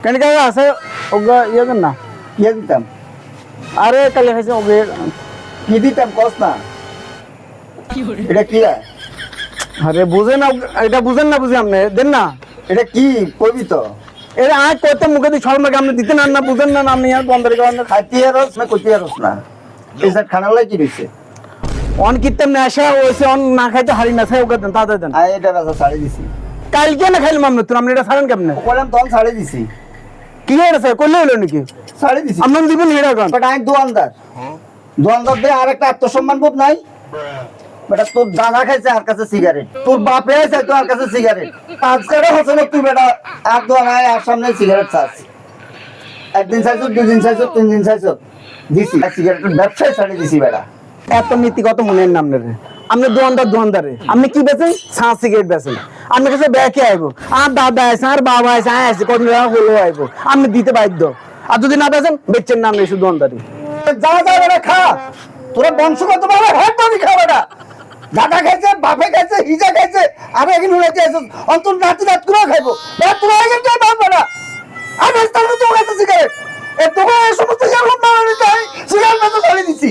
কেন কে আছে ওগা ইয়ে দেন না কি দিতাম আরে কালে খাইছে ওগে কি দিতাম কস না এটা কি রে? আরে বুঝেন না এটা বুঝেন না বুঝি আপনি দেন না এটা কি কবি তো এর আয় কত মুখে দিয়ে ছড় মাকে আপনি দিতেন না বুঝেন না আপনি আর বন্ধের কারণে খাইতে রস না কইতে রস না এই সাইড খানা লাই কি দিছে অন কিতেন না আসা ওইসে অন না খাইতে হারি না খাই ওকে দেন তাতে দেন আই এটা রাসা ছাড়ি দিছি কালকে না খাইলাম আপনি তো আপনি এটা ছাড়েন কেমনে কইলাম তখন ছাড়ি দিছি কি হয়েছে করলে হলো নাকি ছাড়ি দিছি আপনার দিবেন এটা কারণ বাট আমি দোয়ানদার দিয়ে আরেকটা আত্মসম্মান বোধ নাই বেটা তোর দাদা খাইছে আর কাছে সিগারেট তোর বাপে আছে তোর কাছে সিগারেট আজকের হচ্ছে না তুই বেটা এক দোয়া নাই আর সামনে সিগারেট চাস একদিন চাইছো দুদিন চাইছো 3 দিন চাইছো দিছি সিগারেটের ব্যবসায় ছাড়ি দিছি বেটা এত নীতিগত মনের নাম রে আপনি দোকানদারে আপনি কি বেচেন ছাঁ সিগারেট বেচেন আপনি কাছে ব্যাকে আইবো আর দাদা আছে আর বাবা আছে আছে কত টাকা হলো আইবো আপনি দিতে বাধ্য আর যদি না বেচেন বেচছেন না আপনি শুধু দোকানদারি যা যা বেটা খা তোরা বংশগত ভাবে হ্যাঁ পাবি খা বেটা দাদা খাইছে বাপে খাইছে হিজা খাইছে আর এখানে উড়াইতে আসছ অন্তর নাতি রাত করে খাইবো বেটা তোরা এখানে যাই বাপ বেটা আর রাস্তার তো কাছে সিগারেট এ তোকে এই সমস্ত জায়গা মারানি তাই সিগারেট বেচে ছাড়ি দিছি